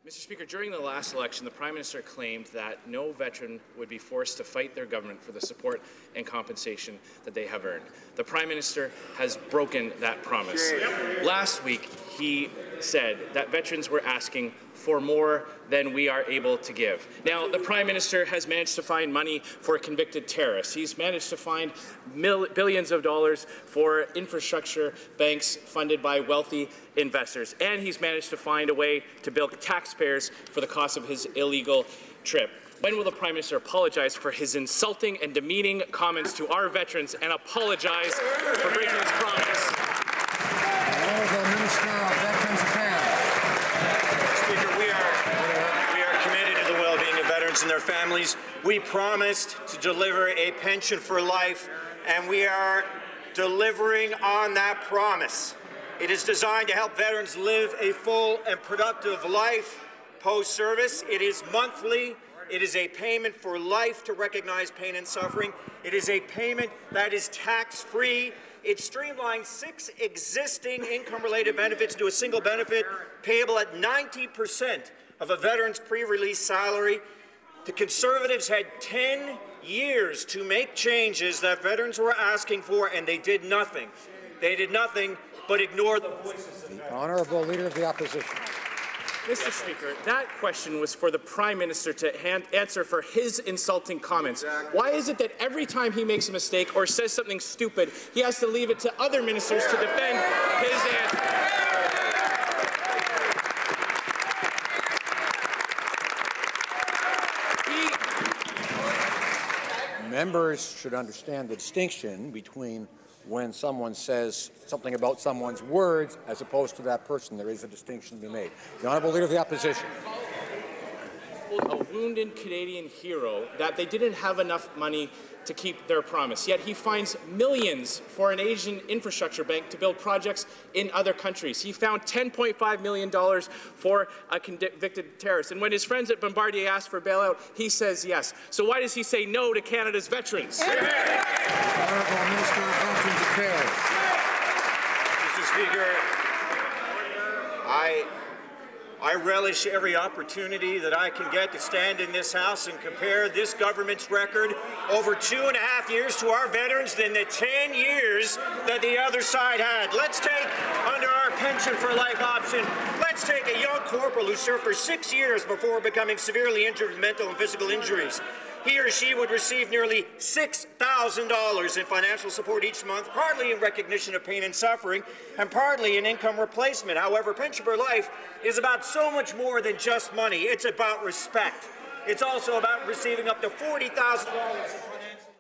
Mr. Speaker, during the last election, the Prime Minister claimed that no veteran would be forced to fight their government for the support and compensation that they have earned. The Prime Minister has broken that promise. Last week, he said that veterans were asking for more than we are able to give. Now, the Prime Minister has managed to find money for convicted terrorists. He's managed to find billions of dollars for infrastructure banks funded by wealthy investors. And he's managed to find a way to bill taxpayers for the cost of his illegal trip. When will the Prime Minister apologize for his insulting and demeaning comments to our veterans and apologize for breaking his promise? Honourable Minister of Veterans Affairs. Speaker, we are committed to the well-being of veterans and their families. We promised to deliver a pension for life, and we are delivering on that promise. It is designed to help veterans live a full and productive life post-service. It is monthly. It is a payment for life to recognize pain and suffering. It is a payment that is tax-free. It streamlines 6 existing income-related benefits to a single benefit payable at 90% of a veteran's pre-release salary. The Conservatives had 10 years to make changes that veterans were asking for, and they did nothing. They did nothing but ignore the voices of the Honourable Leader of the Opposition. Mr. Speaker, that question was for the Prime Minister to answer for his insulting comments. Why is it that every time he makes a mistake or says something stupid, he has to leave it to other ministers to defend his answer? Members should understand the distinction between when someone says something about someone's words as opposed to that person. There is a distinction to be made. The Honourable Leader of the Opposition. A wounded Canadian hero that they didn't have enough money to keep their promise. Yet he finds millions for an Asian infrastructure bank to build projects in other countries. He found $10.5 million for a convicted terrorist. And when his friends at Bombardier asked for bailout, he says yes. So why does he say no to Canada's veterans? Honourable Minister of Veterans Affairs. Mr. Speaker, I relish every opportunity that I can get to stand in this House and compare this government's record over 2.5 years to our veterans than the 10 years that the other side had. Let's take, under our pension for life option, let's take a young corporal who served for 6 years before becoming severely injured with mental and physical injuries. He or she would receive nearly $6,000 in financial support each month, partly in recognition of pain and suffering, and partly in income replacement. However, Pension for Life is about so much more than just money. It's about respect. It's also about receiving up to $40,000 in financial